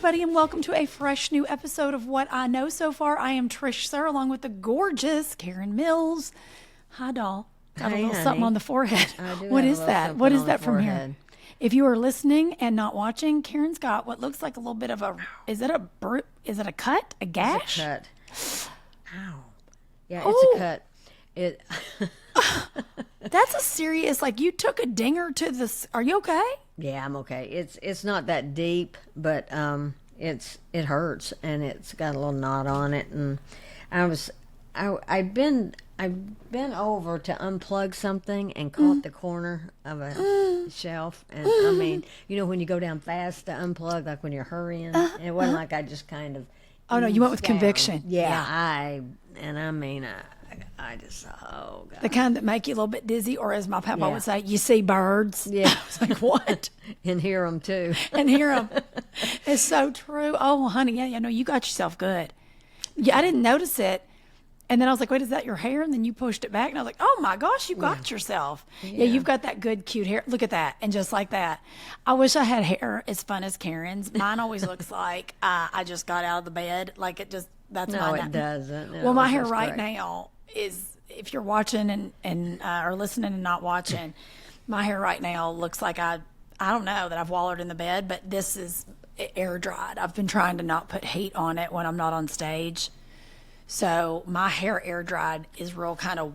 everybody, and welcome to a fresh new episode of What I Know So Far. I am Trish Sir, along with the gorgeous Karen Mills. Hi, doll. Got a little something on the forehead. What is that? What is that from here? If you are listening and not watching, Karen's got what looks like a little bit of a. Is it a cut? A gash? It's a cut. Ow. Yeah, it's a cut. It. That's a serious. Like, you took a dinger to this. Are you okay? Yeah, I'm okay. It's not that deep, but it hurts, and it's got a little knot on it, and I've been over to unplug something and caught the corner of a shelf, and I mean, you know, when you go down fast to unplug, like when you're hurrying, and it wasn't like I just kind of. Oh no, you went with conviction. Yeah. I just, oh God. The kind that make you a little bit dizzy, or as my papa would say, you see birds. Yeah. It's like, what? And hear them too. And hear them. It's so true. Oh, honey, yeah, no, you got yourself good. Yeah, I didn't notice it. And then I was like, wait, is that your hair? And then you pushed it back. And I was like, oh my gosh, you got yourself. Yeah, you've got that good, cute hair. Look at that. And just like that. I wish I had hair as fun as Karen's. Mine always looks like I just got out of the bed. Like that's No, mine. It doesn't. No, well, my hair right now is, if you're watching and or listening and not watching, my hair right now looks like I don't know that I've wallowed in the bed, but this is air dried. I've been trying to not put heat on it when I'm not on stage. So my hair air dried is real kind of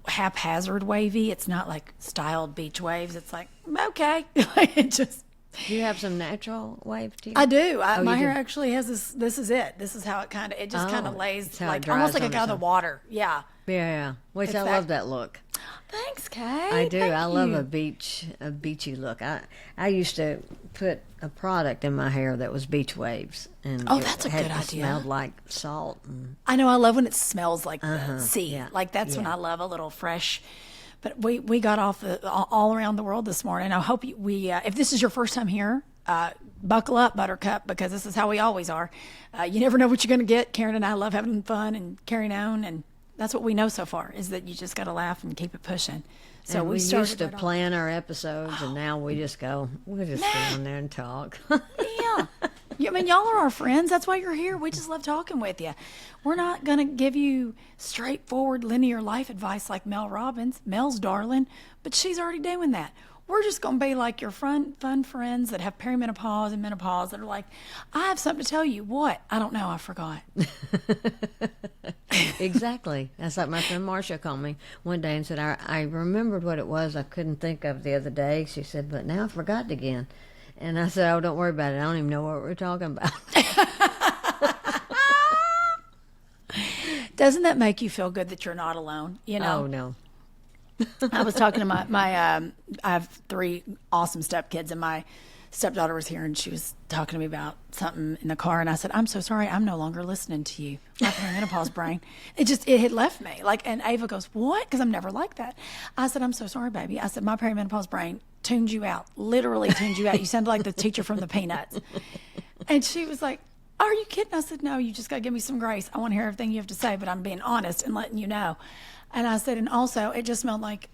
haphazard wavy. It's not like styled beach waves. It's like, okay. It just. Do you have some natural wave to you? I do. My hair actually has this. This is it. This is how it kind of lays like almost like it got out of the water. Yeah. Yeah. Wait, I love that look. Thanks, Kay. I do. I love a beachy look. I used to put a product in my hair that was beach waves, and that's a good idea. Smelled like salt. I know. I love when it smells like the sea. Yeah. Like that's when I love a little fresh. But we got off all around the world this morning. I hope if this is your first time here, buckle up, Buttercup, because this is how we always are. You never know what you're going to get. Karen and I love having fun and carrying on, and that's what we know so far, is that you just got to laugh and keep it pushing. So we used to plan our episodes, and now we just go, we'll just go in there and talk. Yeah. I mean, y'all are our friends. That's why you're here. We just love talking with you. We're not going to give you straightforward linear life advice like Mel Robbins. Mel's darling, but she's already doing that. We're just going to be like your fun friends that have perimenopause and menopause that are like, I have something to tell you. What? I don't know. I forgot. Exactly. That's like my friend Marcia called me one day and said, I remembered what it was I couldn't think of the other day. She said, but now I forgot it again. And I said, oh, don't worry about it. I don't even know what we're talking about. Doesn't that make you feel good that you're not alone? You know? Oh, no. I was talking to my I have 3 awesome stepkids, and my stepdaughter was here, and she was talking to me about something in the car, and I said, I'm so sorry, I'm no longer listening to you. My perimenopause brain, it had left me. And Ava goes, what? Because I'm never like that. I said, I'm so sorry, baby. I said, my perimenopause brain tuned you out, literally tuned you out. You sounded like the teacher from the Peanuts. And she was like, are you kidding? I said, no, you just got to give me some grace. I want to hear everything you have to say, but I'm being honest and letting you know. And I said, and also, it just smelled like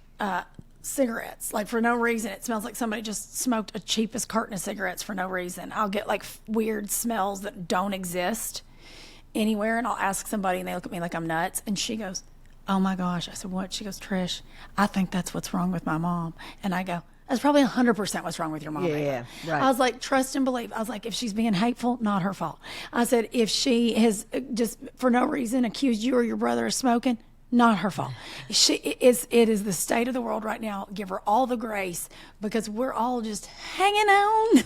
cigarettes. Like, for no reason. It smells like somebody just smoked a cheapest carton of cigarettes for no reason. I'll get like weird smells that don't exist anywhere, and I'll ask somebody, and they look at me like I'm nuts. And she goes, oh my gosh. I said, what? She goes, Trish, I think that's what's wrong with my mom. And I go, that's probably 100% what's wrong with your mom. Yeah, right. I was like, trust and believe. I was like, if she's being hateful, not her fault. I said, if she has just for no reason accused you or your brother of smoking, not her fault. It is the state of the world right now. Give her all the grace, because we're all just hanging on.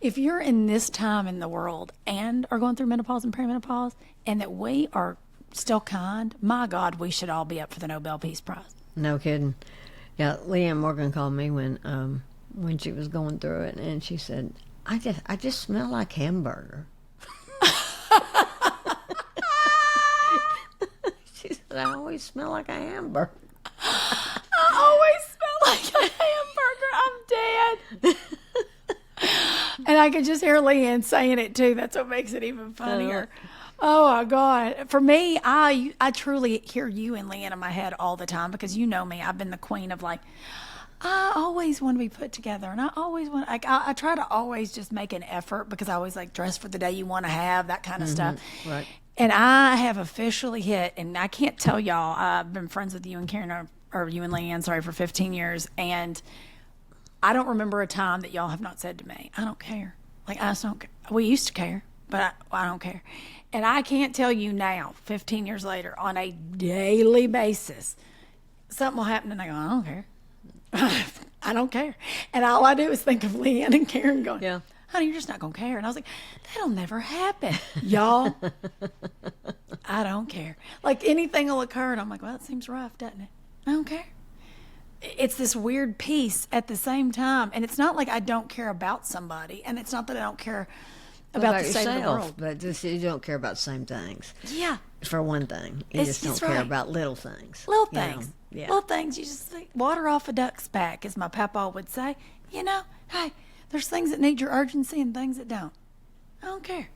If you're in this time in the world and are going through menopause and perimenopause, and that we are still kind, my God, we should all be up for the Nobel Peace Prize. No kidding. Yeah, Leanne Morgan called me when she was going through it, and she said, I just smell like hamburger. She said, I always smell like a hamburger. I always smell like a hamburger. I'm dead. And I could just hear Leanne saying it too. That's what makes it even funnier. Oh my God. For me, I truly hear you and Leanne in my head all the time, because you know me. I've been the queen of like, I always want to be put together, and I try to always just make an effort because I always like dress for the day you want to have, that kind of stuff. Right. And I have officially hit, and I can't tell y'all, I've been friends with you and Karen, or you and Leanne, sorry, for 15 years, and I don't remember a time that y'all have not said to me, I don't care. Like, I just don't care. We used to care, but I don't care. And I can't tell you now, 15 years later, on a daily basis, something will happen, and I go, I don't care. I don't care. And all I do is think of Leanne and Karen going, Yeah. honey, you're just not going to care. And I was like, that'll never happen. Y'all, I don't care. Like, anything will occur, and I'm like, well, it seems rough, doesn't it? I don't care. It's this weird peace at the same time. And it's not like I don't care about somebody, and it's not that I don't care about the state of the world. But just, you don't care about the same things. Yeah. For one thing, you just don't care right. about little things. Little you know? things. Yeah. Little things. You just like water off a duck's back, as my papa would say. You know, hey, there's things that need your urgency and things that don't. I don't care.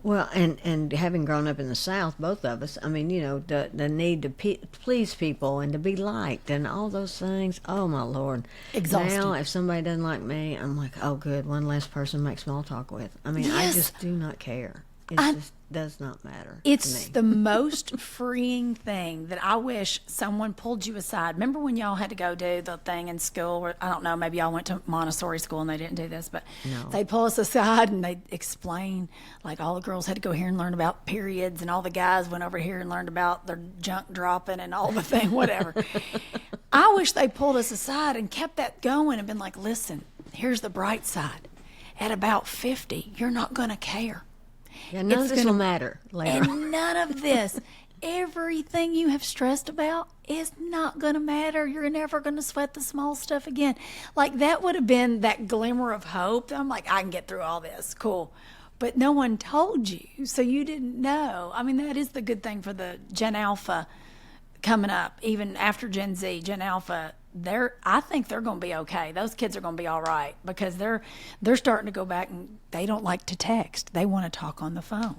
Well, and having grown up in the South, both of us, I mean, you know, the need to please people and to be liked and all those things. Oh, my Lord. Exhausting. Now, if somebody doesn't like me, I'm like, oh, good, one less person to make small talk with. I mean, I Yes. just do not care. It just does not matter It's to me. the most freeing thing that I wish someone pulled you aside. Remember when y'all had to go do the thing in school where, I don't know, maybe y'all went to Montessori school and they didn't do this, but No. they'd pull us aside and they'd explain, like, all the girls had to go here and learn about periods, and all the guys went over here and learned about their junk dropping and all the thing, whatever. I wish they pulled us aside and kept that going and been like, listen, here's the bright side. At about 50, you're not going to care. Yeah, none of this will matter later. And none of this, everything you have stressed about is not going to matter. You're never going to sweat the small stuff again. Like, that would have been that glimmer of hope. I'm like, I can get through all this. Cool. But no one told you, so you didn't know. I mean, that is the good thing for the Gen Alpha coming up, even after Gen Z, Gen Alpha. I think they're going to be okay. Those kids are going to be all right because they're starting to go back, and they don't like to text. They want to talk on the phone.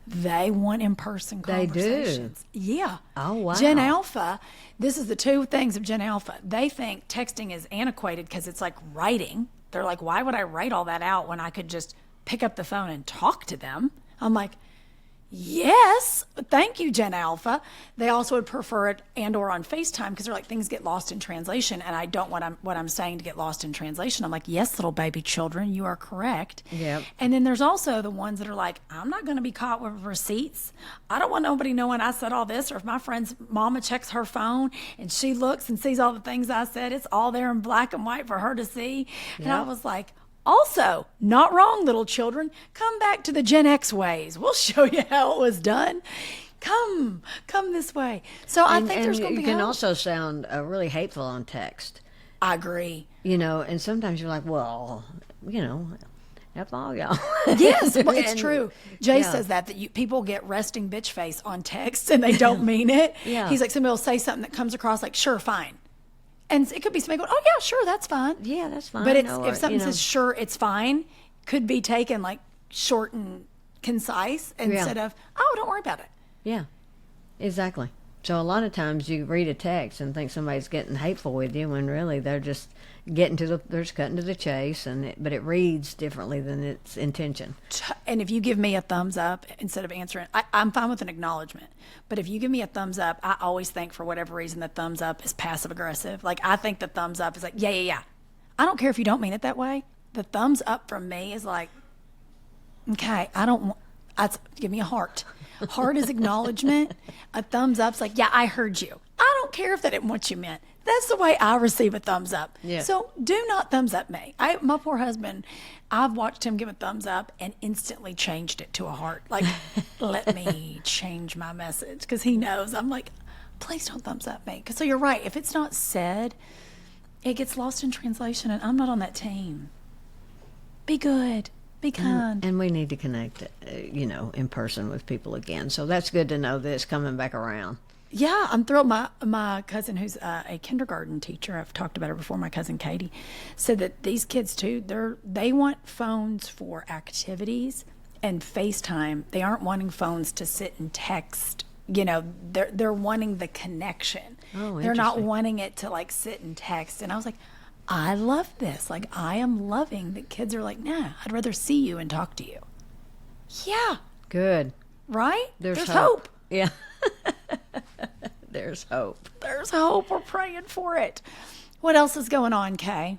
They want in-person They do. conversations. Yeah. Oh, wow. Gen Alpha, this is the two things of Gen Alpha. They think texting is antiquated because it's like writing. They're like, why would I write all that out when I could just pick up the phone and talk to them? I'm like, yes, thank you, Gen Alpha. They also would prefer it and or on FaceTime because they're like, things get lost in translation, and I don't want what I'm saying to get lost in translation. I'm like, yes, little baby children, you are correct. Yep. And then there's also the ones that are like, I'm not going to be caught with receipts. I don't want nobody knowing I said all this, or if my friend's mama checks her phone and she looks and sees all the things I said, it's all there in black and white for her to see. And I was like, also, not wrong, little children. Come back to the Gen X ways. We'll show you how it was done. Come this way. So I think there's going to be you can hope. also sound really hateful on text. I agree. You know, and sometimes you're like, well, you know, F all y'all. Yes, well, it's And- true. Jay yeah. says that people get resting bitch face on text and they don't mean it. Yeah. He's like, somebody will say something that comes across like, sure, fine. And it could be somebody going, oh, yeah, sure, that's fine. Yeah, that's fine. But Or, if something you know, says, sure, it's fine, could be taken like short and concise instead of, oh, don't worry about it. Yeah, exactly. So a lot of times you read a text and think somebody's getting hateful with you when really they're just they're just cutting to the chase, but it reads differently than its intention. And if you give me a thumbs up instead of answering, I'm fine with an acknowledgement. But if you give me a thumbs up, I always think for whatever reason the thumbs up is passive aggressive. Like, I think the thumbs up is like, yeah. I don't care if you don't mean it that way. The thumbs up from me is like, okay, give me a heart. Heart is acknowledgement. A thumbs up's like, yeah, I heard you. I don't care if that isn't what you meant. That's the way I receive a thumbs up. Yeah. So do not thumbs up me. My poor husband, I've watched him give a thumbs up and instantly changed it to a heart. Like, let me change my message, because he knows. I'm like, please don't thumbs up me. So you're right. If it's not said, it gets lost in translation, and I'm not on that team. Be good. Be kind. And we need to connect, in person with people again. So that's good to know that it's coming back around. Yeah, I'm thrilled. My cousin, who's a kindergarten teacher, I've talked about her before, my cousin Katie, said that these kids too, they want phones for activities and FaceTime. They aren't wanting phones to sit and text, they're wanting the connection. Oh, they're not interesting. wanting it to like sit and text. And I was like, I love this. Like, I am loving that kids are like, nah, I'd rather see you and talk to you. Yeah. Good. Right? There's hope. Yeah. There's hope. There's hope. We're praying for it. What else is going on, Kay?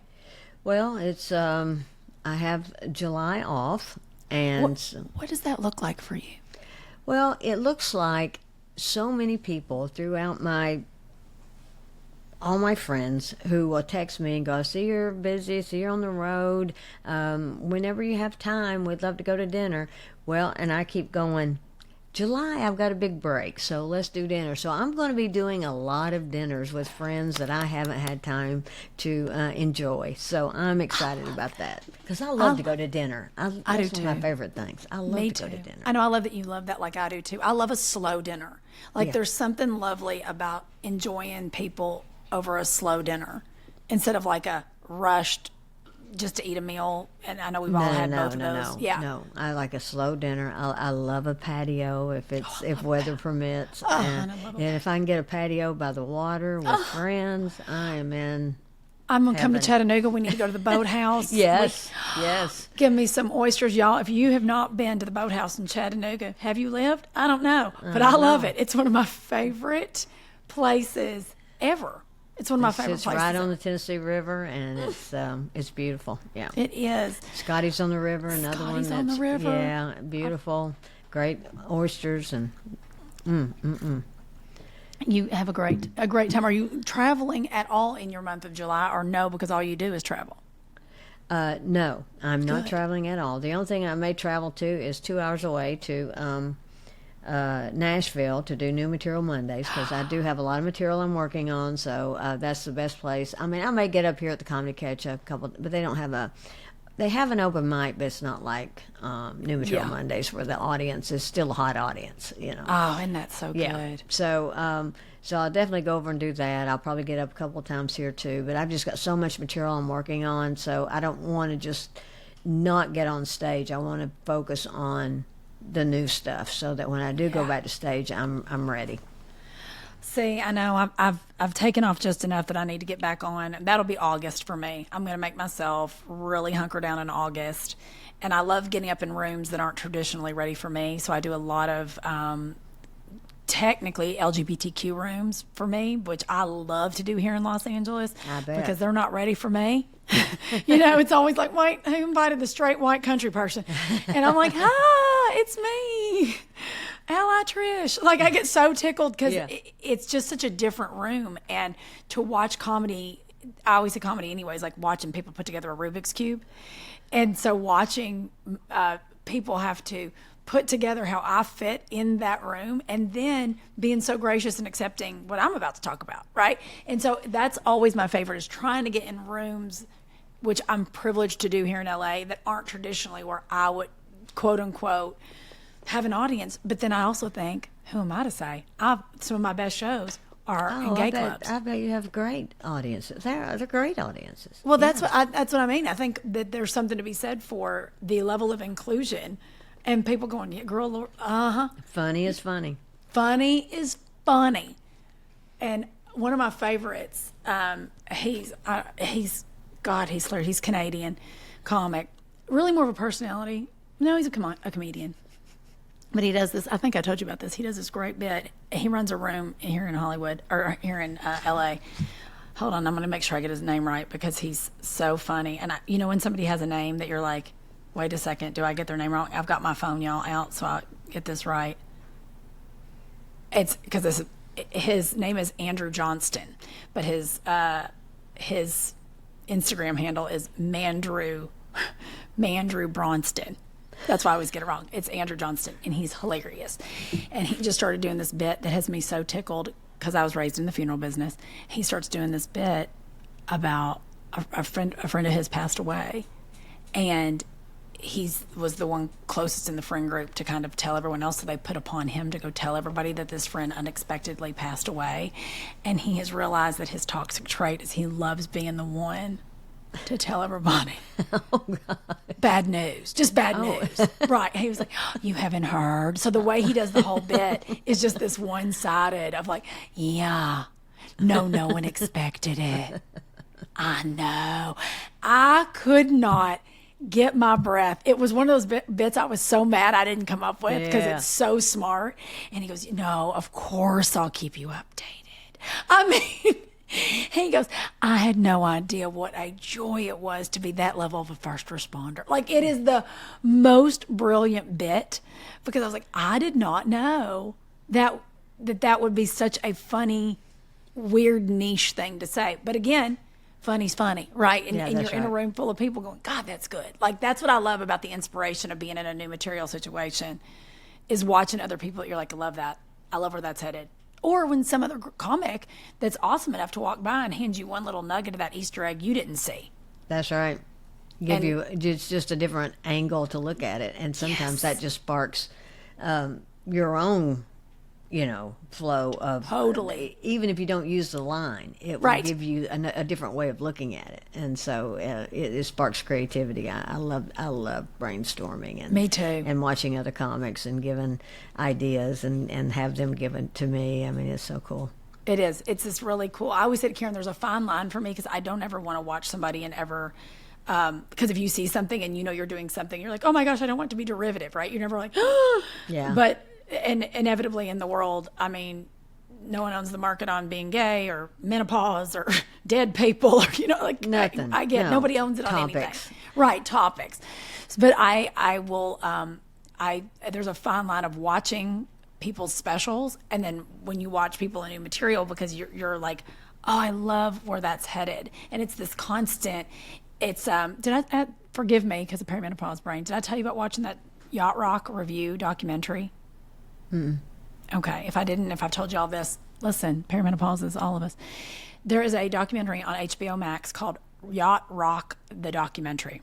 Well, it's I have July off, and What does that look like for you? well, it looks like so many people throughout all my friends who will text me and go, I see you're busy, see you're on the road. Whenever you have time, we'd love to go to dinner. Well, and I keep going, July, I've got a big break, so let's do dinner. So I'm going to be doing a lot of dinners with friends that I haven't had time to enjoy. So I'm excited about that because I love to go to dinner. That's do one of my too. favorite things. I love Me to too. go to dinner. I know. I love that you love that like I do too. I love a slow dinner. Like Yeah. there's something lovely about enjoying people over a slow dinner instead of like a rushed just to eat a meal. And I know we've all had both of those. Yeah. No, I like a slow dinner. I love a patio if weather permits, and I love a if I can get a patio by the water with friends, I am in. I'm going to come to Heaven. Chattanooga. We need to go to the boathouse. Yes, yes. Give me some oysters, y'all. If you have not been to the boathouse in Chattanooga, have you lived? I don't know, but I love it. It's one of my favorite places ever. It's one of my favorite It's places. right on the Tennessee River, and it's beautiful. Yeah, It is. Scotty's on the river. Another one Scotty's on the that's river. yeah, beautiful, great oysters and. You have a great time. Are you traveling at all in your month of July, or no? Because all you do is travel. No, I'm not Good. traveling at all. The only thing I may travel to is 2 hours away to Nashville to do New Material Mondays because I do have a lot of material I'm working on. So that's the best place. I mean, I may get up here at the Comedy Catch a couple, but they don't have a. They have an open mic, but it's not like New Material Yeah. Mondays where the audience is still a hot audience. Oh, and that's so Yeah. good. So I'll definitely go over and do that. I'll probably get up a couple of times here too. But I've just got so much material I'm working on, so I don't want to just not get on stage. I want to focus on the new stuff so that when I do go back to stage, I'm ready. See, I know I've taken off just enough that I need to get back on. That'll be August for me. I'm going to make myself really hunker down in August, and I love getting up in rooms that aren't traditionally ready for me. So I do a lot of technically LGBTQ rooms for me, which I love to do here in Los Angeles I bet. because they're not ready for me. It's always like, wait, who invited the straight white country person? And I'm like, it's me. Ally Trish. Like, I get so tickled because Yeah. it's just such a different room. And to watch comedy, I always say comedy anyways, like watching people put together a Rubik's Cube. And so watching people have to put together how I fit in that room and then being so gracious and accepting what I'm about to talk about, right? And so that's always my favorite is trying to get in rooms, which I'm privileged to do here in LA, that aren't traditionally where I would, quote unquote, have an audience. But then I also think, who am I to say? Some of my best shows are in gay clubs. I bet you have great audiences. They're great audiences. Well, that's what I mean. I think that there's something to be said for the level of inclusion, and people going, "Yeah, girl, Lord, Funny is funny. funny is funny." And one of my favorites, he's Canadian comic, really more of a personality. No, he's a comedian. But he does this, I think I told you about this. He does this great bit. He runs a room here in Hollywood, or here in LA. Hold on, I'm going to make sure I get his name right because he's so funny. And when somebody has a name that you're like, wait a second, do I get their name wrong? I've got my phone, y'all, out so I get this right. It's because his name is Andrew Johnston, but his Instagram handle is Mandrew Bronston. That's why I always get it wrong. It's Andrew Johnston, and he's hilarious. And he just started doing this bit that has me so tickled because I was raised in the funeral business. He starts doing this bit about a friend of his passed away, and he was the one closest in the friend group to kind of tell everyone else. So they put upon him to go tell everybody that this friend unexpectedly passed away. And he has realized that his toxic trait is he loves being the one to tell everybody. Oh, God. Bad news, just bad news. Right. He was like, you haven't heard. So the way he does the whole bit is just this one-sided of like, yeah, no one expected it. I know. I could not get my breath. It was one of those bits I was so mad I didn't come up with because it's so smart. And he goes, no, of course I'll keep you updated. I mean, he goes, I had no idea what a joy it was to be that level of a first responder. Like, it is the most brilliant bit because I was like, I did not know that would be such a funny, weird niche thing to say. But again, funny's funny, right? And you're in a room full of people going, God, that's good. Like, that's what I love about the inspiration of being in a new material situation is watching other people. You're like, I love that. I love where that's headed. Or when some other comic that's awesome enough to walk by and hand you one little nugget of that Easter egg you didn't see. That's right. It's just a different angle to look at it. And sometimes that just sparks your own, flow of... Totally. Even if you don't use the line, it will give you a different way of looking at it. And so it sparks creativity. I love brainstorming. And me too. And watching other comics and giving ideas and have them given to me. I mean, it's so cool. It is. It's this really cool... I always say to Karen, there's a fine line for me because I don't ever want to watch somebody and ever... because if you see something and you're doing something, you're like, oh my gosh, I don't want it to be derivative, right? You're never like, yeah. But and inevitably in the world, I mean, no one owns the market on being gay or menopause or dead people or like nothing. I get nobody owns it on topics. anything, right? Topics. But I will. There's a fine line of watching people's specials and then when you watch people in new material because you're like, oh, I love where that's headed, and it's this constant. It's did I forgive me because of perimenopause brain? Did I tell you about watching that Yacht Rock review documentary? Okay, if I've told you all this, listen, perimenopause is all of us. There is a documentary on HBO Max called Yacht Rock, the documentary,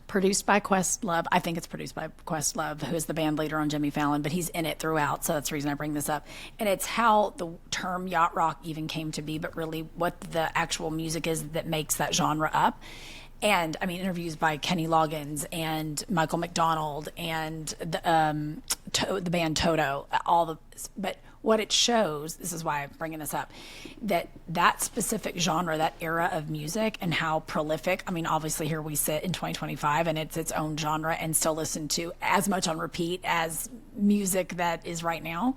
produced by Questlove. I think it's produced by Questlove, who is the band leader on Jimmy Fallon, but he's in it throughout, so that's the reason I bring this up. And it's how the term yacht rock even came to be, but really what the actual music is that makes that genre up. And I mean, interviews by Kenny Loggins and Michael McDonald and the band Toto, but what it shows, this is why I'm bringing this up, that specific genre, that era of music and how prolific, I mean, obviously here we sit in 2025 and it's its own genre and still listen to as much on repeat as music that is right now,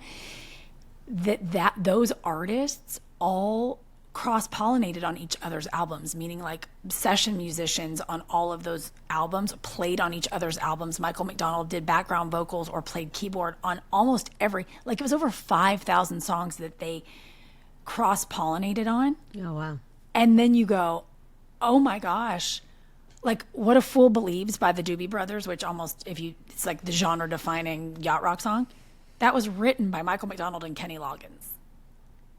that those artists all cross-pollinated on each other's albums, meaning like session musicians on all of those albums played on each other's albums. Michael McDonald did background vocals or played keyboard on almost every, like it was over 5,000 songs that they cross-pollinated on. Oh, wow. And then you go, oh my gosh, like What a Fool Believes by the Doobie Brothers, which almost, it's like the genre-defining yacht rock song. That was written by Michael McDonald and Kenny Loggins.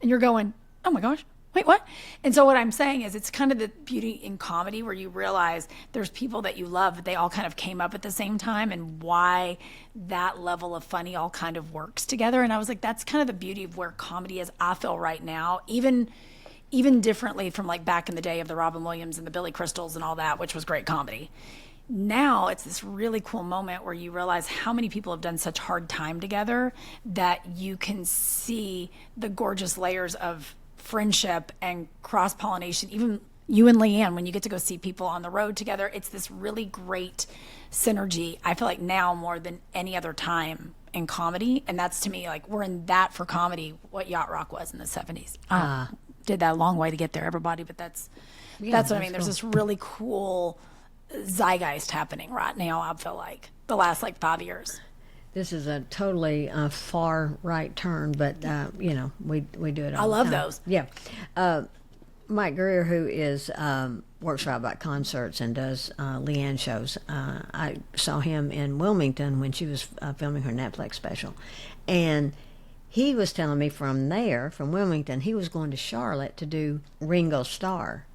And you're going, oh my gosh. Wait, what? And so what I'm saying is it's kind of the beauty in comedy where you realize there's people that you love, but they all kind of came up at the same time and why that level of funny all kind of works together. And I was like, that's kind of the beauty of where comedy is, I feel right now, even differently from like back in the day of the Robin Williams and the Billy Crystals and all that, which was great comedy. Now it's this really cool moment where you realize how many people have done such hard time together that you can see the gorgeous layers of friendship and cross-pollination. Even you and Leanne, when you get to go see people on the road together, it's this really great synergy. I feel like now more than any other time in comedy, and that's to me like we're in that for comedy what yacht rock was in the 70s. Did that a long way to get there, everybody, but that's what I mean. There's this really cool zeitgeist happening right now. I feel like the last like 5 years. This is a totally far right turn, but we do it all. I love the time. those. Yeah, Mike Greer, who is works for Outback Concerts and does Leanne shows. I saw him in Wilmington when she was filming her Netflix special, and he was telling me from Wilmington, he was going to Charlotte to do Ringo Starr.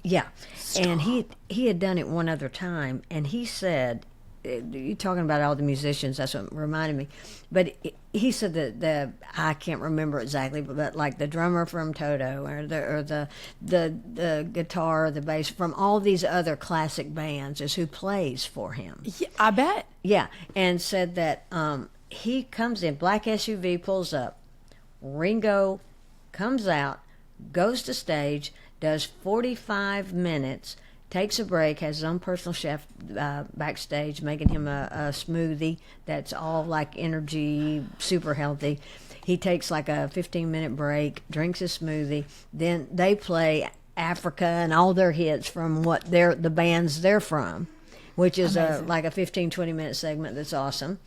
Yeah, Stop. And he had done it one other time, and he said you're talking about all the musicians. That's what reminded me. But he said that I can't remember exactly, but like the drummer from Toto, or the guitar, or the bass from all these other classic bands is who plays for him. Yeah, I bet. Yeah, and said that he comes in, black SUV pulls up, Ringo comes out, goes to stage, does 45 minutes, takes a break, has his own personal chef backstage making him a smoothie that's all like energy, super healthy. He takes like a 15-minute break, drinks his smoothie, then they play Africa and all their hits from the bands they're from, which is like a 15-20 minute segment that's awesome.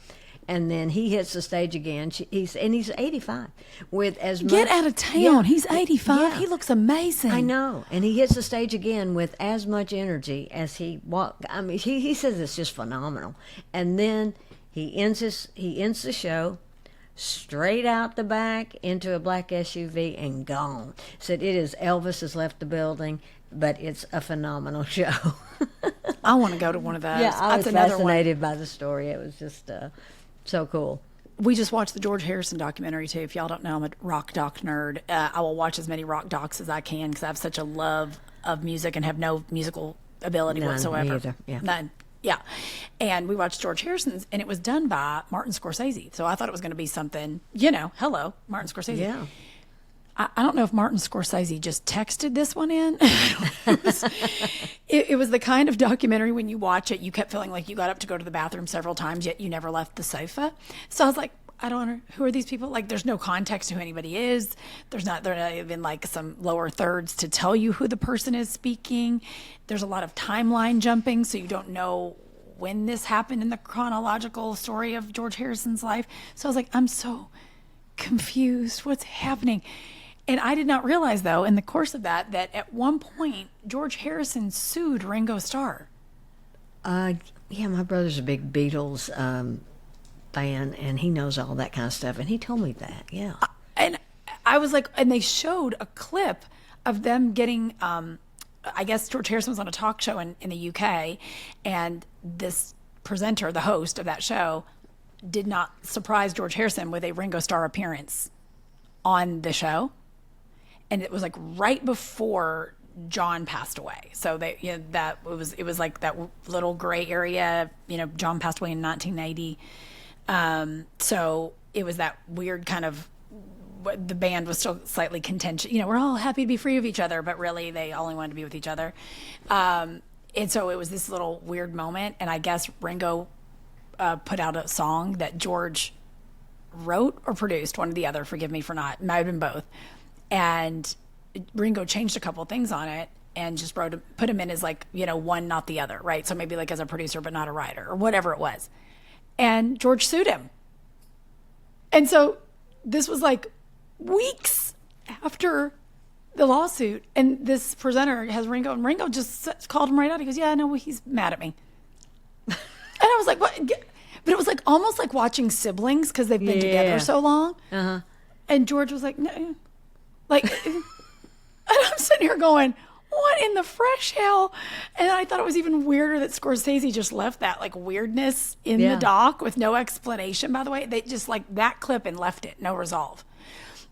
And then he hits the stage again. He's 85 with as much. Get out of town. Yeah, he's 85. Yeah. He looks amazing. I know. And he hits the stage again with as much energy as he walked. I mean, he says it's just phenomenal. And then he ends the show straight out the back into a black SUV and gone. Said it is Elvis has left the building, but it's a phenomenal show. I want to go to one of those. Yeah, I was fascinated by the story. It was just so cool. We just watched the George Harrison documentary, too. If y'all don't know, I'm a rock doc nerd. I will watch as many rock docs as I can because I have such a love of music and have no musical ability whatsoever. Me either. Yeah. None. Yeah. And we watched George Harrison's, and it was done by Martin Scorsese. So I thought it was going to be something, hello, Martin Scorsese. Yeah. I don't know if Martin Scorsese just texted this one in. It was the kind of documentary when you watch it, you kept feeling like you got up to go to the bathroom several times, yet you never left the sofa. So I was like, who are these people? Like, there's no context to who anybody is. They're not even like some lower thirds to tell you who the person is speaking. There's a lot of timeline jumping, so you don't know when this happened in the chronological story of George Harrison's life. So I was like, I'm so confused. What's happening? And I did not realize, though, in the course of that at one point, George Harrison sued Ringo Starr. Yeah, my brother's a big Beatles fan, and he knows all that kind of stuff, and he told me that, yeah. And I was like, and they showed a clip of them getting, I guess George Harrison was on a talk show in the UK, and this presenter, the host of that show, did not surprise George Harrison with a Ringo Starr appearance on the show. And it was like right before John passed away. So it was like that little gray area, John passed away in 1980. So it was that weird kind of, the band was still slightly contentious. We're all happy to be free of each other, but really they only wanted to be with each other. And so it was this little weird moment. And I guess Ringo put out a song that George wrote or produced, one or the other, forgive me for not, might have been both. And Ringo changed a couple of things on it and just put him in as like, one, not the other, right? So maybe like as a producer, but not a writer or whatever it was. And George sued him. And so this was like weeks after the lawsuit. And this presenter has Ringo, and Ringo just called him right out. He goes, yeah, no, he's mad at me. And I was like, what? But it was like almost like watching siblings because they've been together so long. Uh-huh. And George was like, no. Like, and I'm sitting here going, what in the fresh hell? And I thought it was even weirder that Scorsese just left that like weirdness in the doc with no explanation, by the way. They just like that clip and left it, no resolve.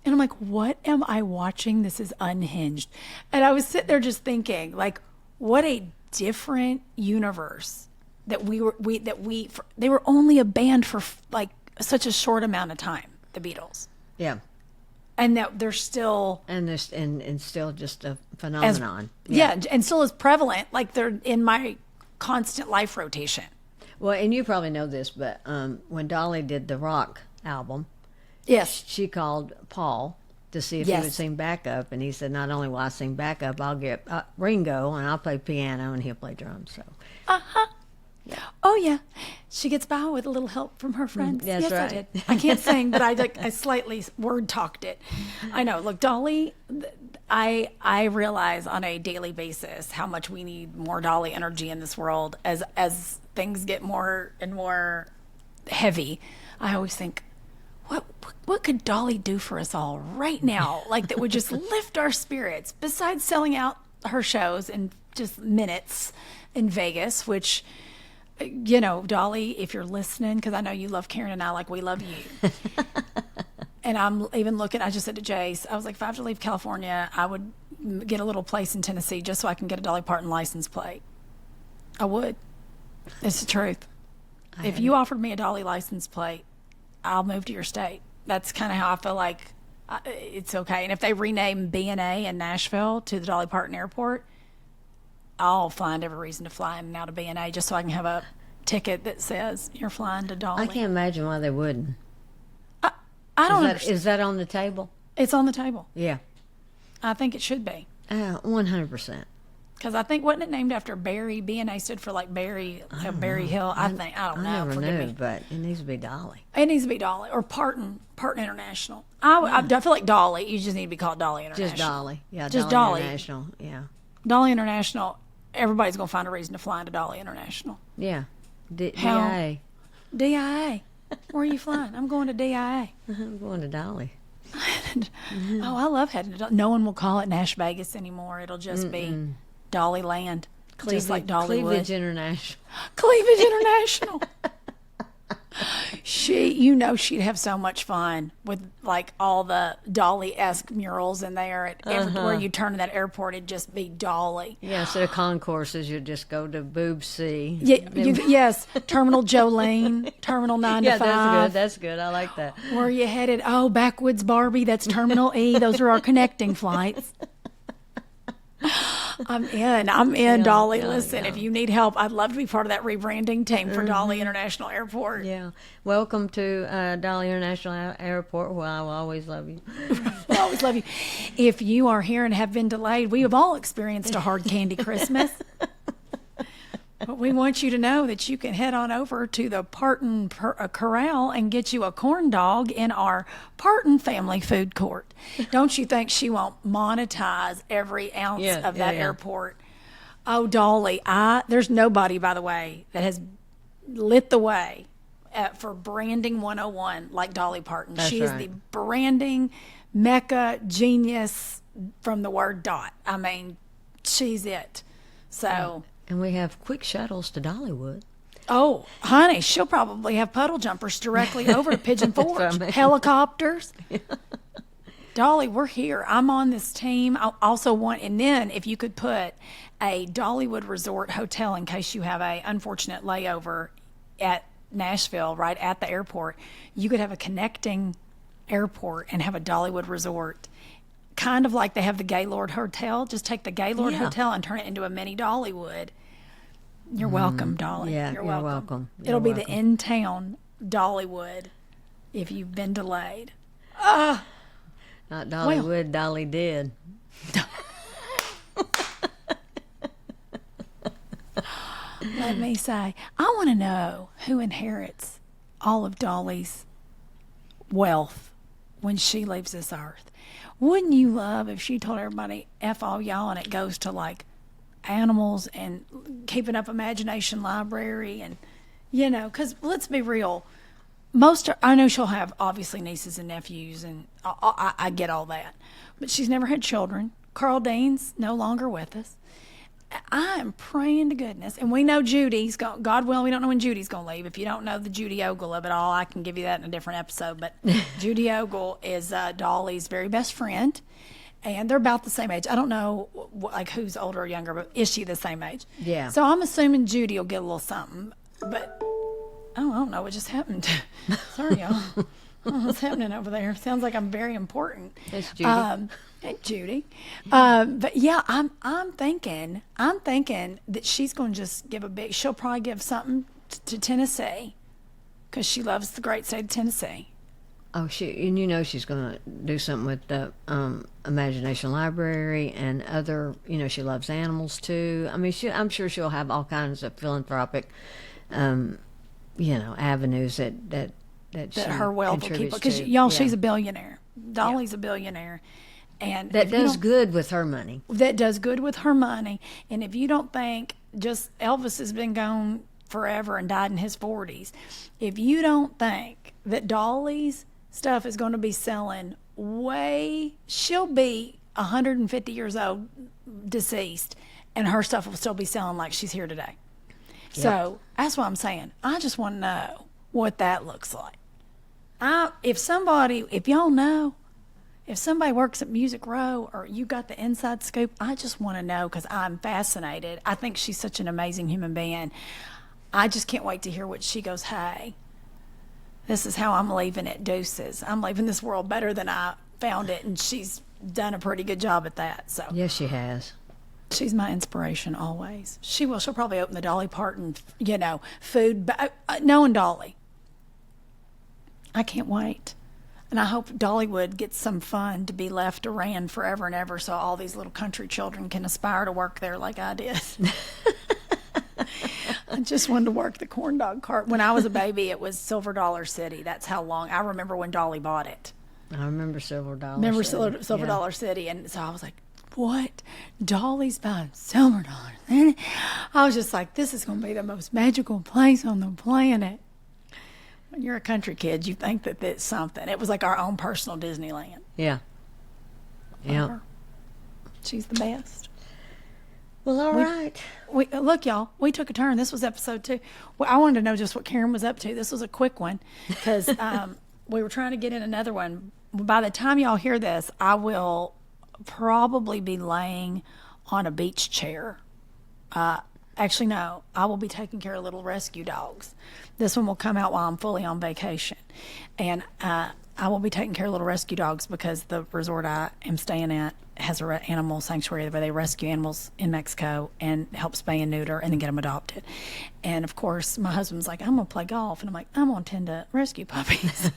And I'm like, what am I watching? This is unhinged. And I was sitting there just thinking, like, what a different universe that they were only a band for like such a short amount of time, the Beatles. Yeah. And that they're still and still just a phenomenon. And still as prevalent. Like they're in my constant life rotation. Well, and you probably know this, but when Dolly did the rock album, yes, she called Paul to see if he would sing backup, and he said, "Not only will I sing backup, I'll get Ringo, and I'll play piano, and he'll play drums." So, yeah. Oh yeah, she gets by with a little help from her friends. That's right. I did. I can't sing, but I slightly word talked it. I know. Look, Dolly, I realize on a daily basis how much we need more Dolly energy in this world. As things get more and more heavy, I always think, what could Dolly do for us all right now? Like that would just lift our spirits. Besides selling out her shows in just minutes in Vegas, which you know, Dolly, if you're listening, because I know you love Karen and I like we love you. And I'm even looking, I just said to Jace, I was like, if I have to leave California, I would get a little place in Tennessee just so I can get a Dolly Parton license plate. I would. It's the truth. If you offered me a Dolly license plate, I'll move to your state. That's kind of how I feel like it's okay. And if they rename B&A in Nashville to the Dolly Parton Airport, I'll find every reason to fly in and out of B&A just so I can have a ticket that says you're flying to Dolly. I can't imagine why they wouldn't. I don't understand. Is that on the table? It's on the table. Yeah. I think it should be. 100%. Because I think, wasn't it named after Barry? B&A stood for like Barry Hill. I think. I don't know. I never Forgive knew, me. but it needs to be Dolly. It needs to be Dolly or Parton International. I feel like Dolly. You just need to be called Dolly International. Just Dolly. Yeah, Just Dolly Dolly. International. Yeah. Dolly International. Everybody's going to find a reason to fly into Dolly International. Yeah. How- DIA. DIA. Where are you flying? I'm going to DIA. I'm going to Dolly. Oh, I love heading to Dolly. No one will call it Nash Vegas anymore. It'll just be Dolly Land. Just like Dollywood. Cleavage International. Cleavage International. She'd have so much fun with like all the Dolly-esque murals in there. At everywhere you turn in that airport, it'd just be Dolly. Yeah, so the concourses, you just go to Boob C. Yeah, yes, Terminal Jolene, Terminal 9 to 5. Yeah, that's good. I like that. Where are you headed? Oh, Backwoods Barbie, that's Terminal E. Those are our connecting flights. I'm in, Dolly. Listen, if you need help, I'd love to be part of that rebranding team for Dolly International Airport. Yeah. Welcome to Dolly International Airport, where I will always love you. I always love you. If you are here and have been delayed, we have all experienced a hard candy Christmas. But we want you to know that you can head on over to the Parton Corral and get you a corn dog in our Parton family food court. Don't you think she won't monetize every ounce of that airport? Oh, Dolly, there's nobody, by the way, that has lit the way for branding 101 like Dolly Parton. That's she right. is the branding mecca genius from the word dot. I mean, she's it. So... And we have quick shuttles to Dollywood. Oh, honey, she'll probably have puddle jumpers directly over to Pigeon Forge. what I mean. Helicopters. Dolly, we're here. I'm on this team. I also want, and then if you could put a Dollywood Resort hotel in case you have a unfortunate layover at Nashville, right at the airport, you could have a connecting airport and have a Dollywood Resort. Kind of like they have the Gaylord Hotel. Just take the Gaylord Hotel and turn it into a mini Dollywood. You're welcome, Dolly. Yeah, you're you're welcome. welcome. It'll You're be the in-town Dollywood if you've been delayed. Not Dollywood, Dolly did. Let me say, I want to know who inherits all of Dolly's wealth when she leaves this earth. Wouldn't you love if she told everybody, F all y'all, and it goes to like animals and keeping up imagination library and, you know, because let's be real. I know she'll have obviously nieces and nephews, and I get all that. But she's never had children. Carl Dean's no longer with us. I am praying to goodness, and we know Judy's God willing, we don't know when Judy's going to leave. If you don't know the Judy Ogle of it all, I can give you that in a different episode. But Judy Ogle is Dolly's very best friend, and they're about the same age. I don't know like who's older or younger, but is she the same age? Yeah. So I'm assuming Judy will get a little something, but I don't know what just happened. Sorry, y'all. I don't know what's happening over there. Sounds like I'm very important. It's Judy. Hey, Judy. But yeah, I'm thinking that she's going to just give she'll probably give something to Tennessee because she loves the great state of Tennessee. Oh, and you know she's going to do something with the Imagination Library and other, you know, she loves animals too. I mean, I'm sure she'll have all kinds of philanthropic, you know, avenues that her wealth will keep, because she's a billionaire. Dolly's a billionaire. And that does good with her money. That does good with her money. And if you don't think, just Elvis has been gone forever and died in his 40s. If you don't think that Dolly's stuff is going to be selling she'll be 150 years old, deceased, and her stuff will still be selling like she's here today. Yep. So That's what I'm saying. I just want to know what that looks like. If y'all know, if somebody works at Music Row or you got the inside scoop, I just want to know because I'm fascinated. I think she's such an amazing human being. I just can't wait to hear what she goes, hey, this is how I'm leaving it, deuces. I'm leaving this world better than I found it, and she's done a pretty good job at that. So Yes, she has. she's my inspiration always. She will. She'll probably open the Dolly Parton, food. Knowing Dolly, I can't wait. And I hope Dollywood gets some fun to be left around forever and ever so all these little country children can aspire to work there like I did. I just wanted to work the corn dog cart. When I was a baby, it was Silver Dollar City. That's how long. I remember when Dolly bought it. I remember Silver Dollar Remember City. Silver Yeah. Dollar City. And so I was like, what? Dolly's buying Silver Dollar City? I was just like, this is going to be the most magical place on the planet. When you're a country kid, you think that it's something. It was like our own personal Disneyland. Yeah. Yeah. Her. She's the best. Well, all right. Look, y'all, we took a turn. This was episode 2. Well, I wanted to know just what Karen was up to. This was a quick one because we were trying to get in another one. By the time y'all hear this, I will probably be laying on a beach chair. Actually, no, I will be taking care of little rescue dogs. This one will come out while I'm fully on vacation. And I will be taking care of little rescue dogs because the resort I am staying at has an animal sanctuary where they rescue animals in Mexico and help spay and neuter and then get them adopted. And of course, my husband's like, I'm going to play golf. And I'm like, I'm going to tend to rescue puppies.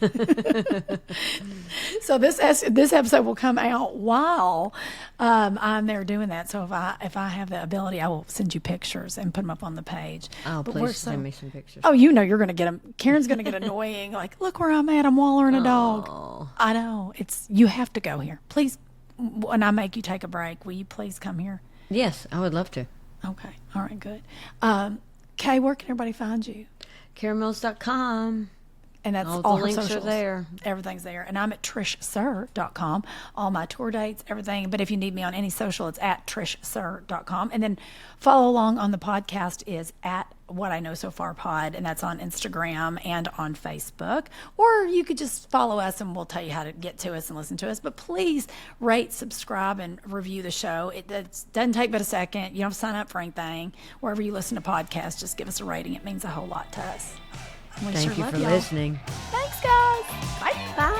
So this episode will come out while I'm there doing that. So if I have the ability, I will send you pictures and put them up on the page. Oh, But please send me some pictures. Oh, you're going to get them. Karen's going to get annoying. Like, look where I'm at. I'm wallering a dog. Oh. I know. You have to go here. Please, when I make you take a break, will you please come here? Yes, I would love to. Okay. All right, good. Kay, where can everybody find you? KarenMills.com. And that's All all the her links are socials. there. Everything's there. And I'm at trishsir.com. All my tour dates, everything. But if you need me on any social, it's at trishsir.com. And then follow along on the podcast is at What I Know So Far Pod. And that's on Instagram and on Facebook. Or you could just follow us and we'll tell you how to get to us and listen to us. But please rate, subscribe, and review the show. It doesn't take but a second. You don't have to sign up for anything. Wherever you listen to podcasts, just give us a rating. It means a whole lot to us. We Thank sure you love for y'all. listening. Thanks, guys. Bye. Bye.